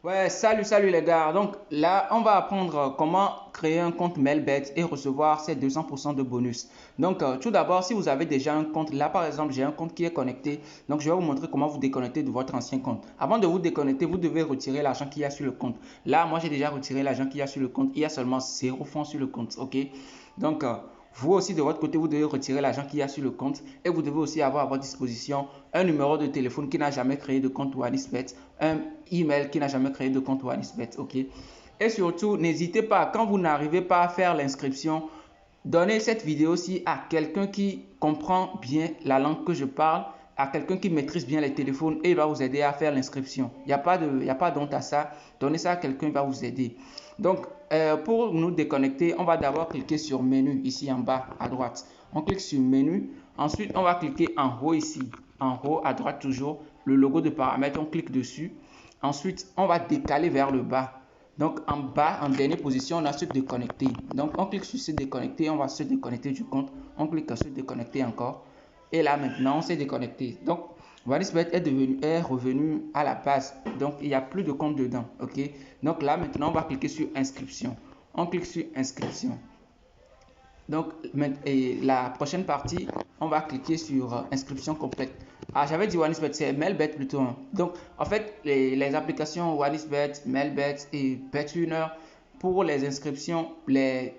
Ouais, salut les gars. Donc là, on va apprendre comment créer un compte Mailbet et recevoir ces 200% de bonus. Donc tout d'abord, si vous avez déjà un compte, là par exemple, j'ai un compte qui est connecté. Donc je vais vous montrer comment vous déconnecter de votre ancien compte. Avant de vous déconnecter, vous devez retirer l'argent qu'il y a sur le compte. Là, moi j'ai déjà retiré l'argent qu'il y a sur le compte. Il y a seulement 0 francs sur le compte. Ok. Donc vous aussi de votre côté, vous devez retirer l'argent qu'il y a sur le compte et vous devez aussi avoir à votre disposition un numéro de téléphone qui n'a jamais créé de compte OneXBet, un email qui n'a jamais créé de compte OneXBet, ok. Et surtout, n'hésitez pas, quand vous n'arrivez pas à faire l'inscription, donnez cette vidéo-ci à quelqu'un qui comprend bien la langue que je parle, à quelqu'un qui maîtrise bien les téléphones et il va vous aider à faire l'inscription. Il n'y a pas d'honte à ça. Donnez ça à quelqu'un, il va vous aider. Donc, pour nous déconnecter, on va d'abord cliquer sur menu ici en bas à droite. On clique sur menu. Ensuite, on va cliquer en haut ici. En haut à droite toujours, le logo de paramètres, on clique dessus. Ensuite, on va décaler vers le bas. Donc en bas, en dernière position, on a se déconnecter. Donc on clique sur se déconnecter, on va se déconnecter du compte. On clique sur se déconnecter encore. Et là maintenant, on s'est déconnecté. Donc OneXBet est revenu à la base. Donc il n'y a plus de compte dedans. Ok. Donc là maintenant, on va cliquer sur inscription. On clique sur inscription. Donc, la prochaine partie, on va cliquer sur inscription complète. Ah, j'avais dit OneXBet, c'est Mailbet plutôt, hein. Donc, en fait, les applications OneXBet, Mailbet et BetWinner, pour les inscriptions, le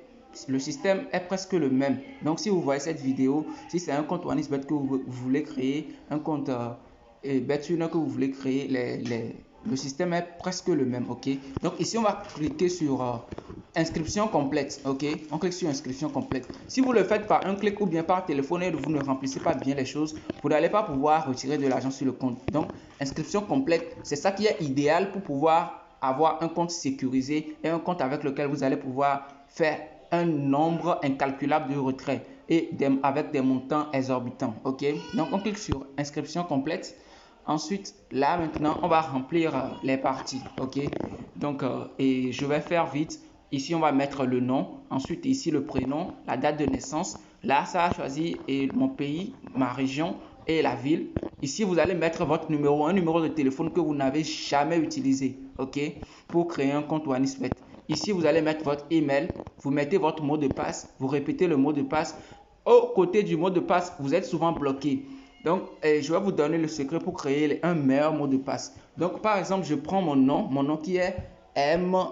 système est presque le même. Donc, si vous voyez cette vidéo, si c'est un compte OneXBet que vous voulez créer, un compte BetWinner que vous voulez créer, le système est presque le même, ok. Donc, ici, on va cliquer sur inscription complète, ok. On clique sur inscription complète. Si vous le faites par un clic ou bien par téléphone et vous ne remplissez pas bien les choses, vous n'allez pas pouvoir retirer de l'argent sur le compte. Donc, inscription complète, c'est ça qui est idéal pour pouvoir avoir un compte sécurisé et un compte avec lequel vous allez pouvoir faire un nombre incalculable de retraits et avec des montants exorbitants, ok. Donc, on clique sur inscription complète. Ensuite, là maintenant, on va remplir les parties, ok. Donc, et je vais faire vite. Ici, on va mettre le nom. Ensuite, ici, le prénom, la date de naissance. Là, ça a choisi mon pays, ma région et la ville. Ici, vous allez mettre votre numéro, un numéro de téléphone que vous n'avez jamais utilisé, ok, pour créer un compte OneXBet. Ici, vous allez mettre votre email. Vous mettez votre mot de passe. Vous répétez le mot de passe. Au côté du mot de passe, vous êtes souvent bloqué. Donc, je vais vous donner le secret pour créer un meilleur mot de passe. Donc, par exemple, je prends mon nom qui est MRX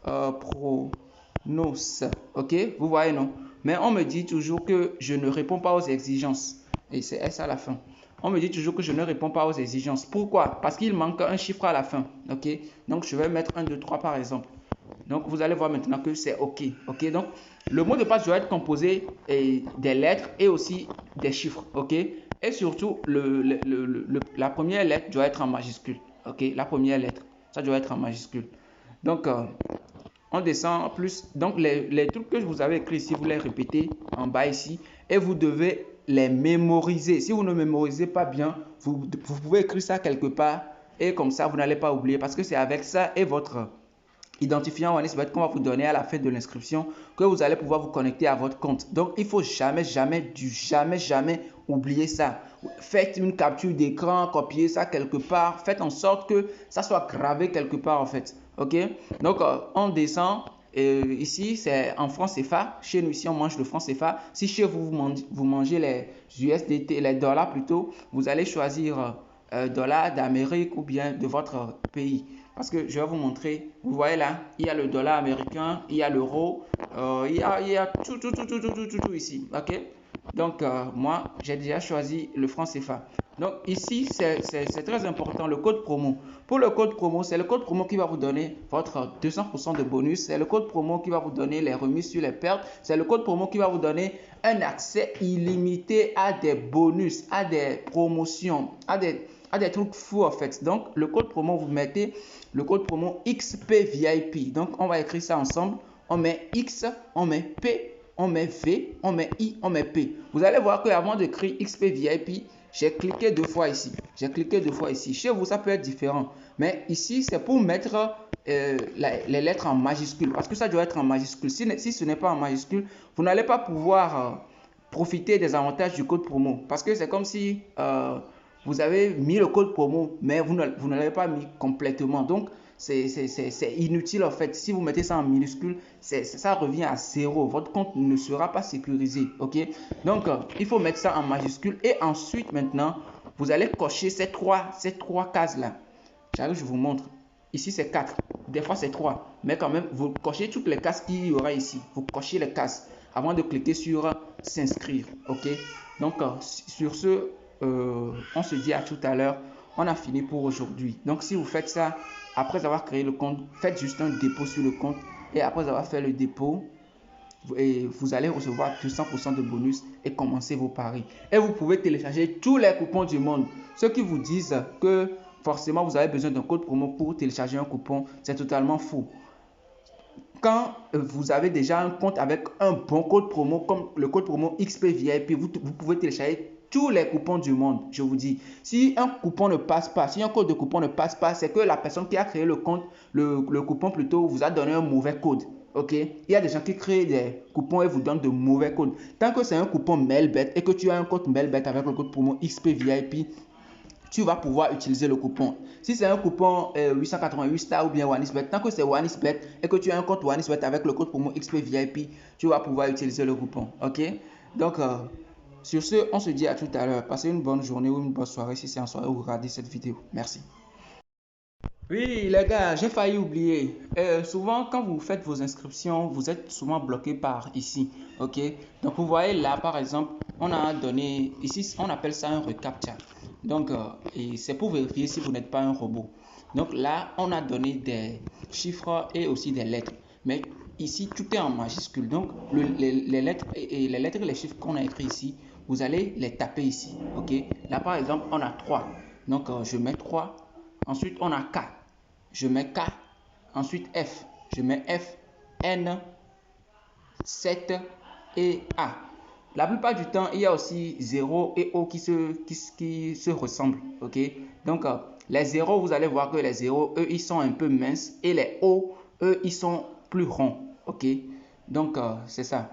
Pronos. Ok, vous voyez, non? Mais on me dit toujours que je ne réponds pas aux exigences. Et c'est S à la fin. On me dit toujours que je ne réponds pas aux exigences. Pourquoi? Parce qu'il manque un chiffre à la fin. Ok, donc je vais mettre 1, 2, 3 par exemple. Donc, vous allez voir maintenant que c'est OK. OK, donc le mot de passe doit être composé des lettres et aussi des chiffres. OK, et surtout, la première lettre doit être en majuscule. OK, la première lettre, ça doit être en majuscule. Donc, on descend plus. Donc, les trucs que je vous avais écrits ici, vous les répétez en bas ici et vous devez les mémoriser. Si vous ne mémorisez pas bien, vous pouvez écrire ça quelque part et comme ça, vous n'allez pas oublier parce que c'est avec ça et votre identifiant OneXBet qu'on va vous donner à la fin de l'inscription que vous allez pouvoir vous connecter à votre compte. Donc, il faut jamais oublier ça. Faites une capture d'écran, copiez ça quelque part, faites en sorte que ça soit gravé quelque part en fait. Ok? Donc, on descend. Ici, c'est en francs CFA. Chez nous, ici, on mange le franc CFA. Si chez vous, vous mangez les USDT, les dollars plutôt, vous allez choisir dollars d'Amérique ou bien de votre pays. Parce que je vais vous montrer, vous voyez là, il y a le dollar américain, il y a l'euro, il y a tout ici. Ok? Donc, moi, j'ai déjà choisi le franc CFA. Donc, ici, c'est très important, le code promo. Pour le code promo, c'est le code promo qui va vous donner votre 200% de bonus. C'est le code promo qui va vous donner les remises sur les pertes. C'est le code promo qui va vous donner un accès illimité à des bonus, à des promotions, à des trucs fous en fait. Donc, le code promo, vous mettez le code promo XPVIP. Donc, on va écrire ça ensemble. On met X, on met P, on met V, on met I, on met P. Vous allez voir qu'avant d'écrire XPVIP, j'ai cliqué 2 fois ici. J'ai cliqué 2 fois ici. Chez vous, ça peut être différent. Mais ici, c'est pour mettre les lettres en majuscule. Parce que ça doit être en majuscule. Si ce n'est pas en majuscule, vous n'allez pas pouvoir profiter des avantages du code promo. Parce que c'est comme si vous avez mis le code promo, mais vous ne l'avez pas mis complètement. Donc, c'est inutile en fait. Si vous mettez ça en minuscule, ça revient à zéro. Votre compte ne sera pas sécurisé. Ok? Donc, il faut mettre ça en majuscule. Et ensuite, maintenant, vous allez cocher ces trois cases-là. J'arrive, je vous montre. Ici, c'est 4. Des fois, c'est 3. Mais quand même, vous cochez toutes les cases qu'il y aura ici. Vous cochez les cases avant de cliquer sur s'inscrire. Ok? Donc, sur ce, on se dit à tout à l'heure. On a fini pour aujourd'hui. Donc, si vous faites ça, après avoir créé le compte, faites juste un dépôt sur le compte. Et après avoir fait le dépôt, vous allez recevoir 200% de bonus et commencer vos paris. Et vous pouvez télécharger tous les coupons du monde. Ceux qui vous disent que forcément vous avez besoin d'un code promo pour télécharger un coupon, c'est totalement faux. Quand vous avez déjà un compte avec un bon code promo, comme le code promo XPVIP, vous pouvez télécharger tous les coupons du monde. Je vous dis, si un coupon ne passe pas, si un code de coupon ne passe pas, c'est que la personne qui a créé le compte, le coupon plutôt, vous a donné un mauvais code. Ok, il y a des gens qui créent des coupons et vous donnent de mauvais codes. Tant que c'est un coupon Melbet et que tu as un code Melbet avec le code promo XPVIP, tu vas pouvoir utiliser le coupon. Si c'est un coupon 888 Star ou bien OneXBet, tant que c'est OneXBet et que tu as un compte OneXBet avec le code promo XPVIP, tu vas pouvoir utiliser le coupon. Ok? Donc, sur ce, on se dit à tout à l'heure. Passez une bonne journée ou une bonne soirée si c'est en soirée ou vous regardez cette vidéo. Merci. Oui, les gars, j'ai failli oublier. Souvent, quand vous faites vos inscriptions, vous êtes souvent bloqué par ici. Ok? Donc, vous voyez là, par exemple, on a donné, ici, on appelle ça un reCAPTCHA. Donc, et c'est pour vérifier si vous n'êtes pas un robot. Donc là, on a donné des chiffres et aussi des lettres. Mais ici, tout est en majuscule. Donc, les lettres et les chiffres qu'on a écrits ici, vous allez les taper ici. Ok? Là, par exemple, on a 3. Donc, je mets 3. Ensuite, on a K. Je mets K. Ensuite, F. Je mets F, N, 7 et A. La plupart du temps, il y a aussi 0 et O qui se ressemblent. Ok? Donc, les 0, vous allez voir que les 0, eux, ils sont un peu minces. Et les O, eux, ils sont plus ronds. Ok? Donc, c'est ça.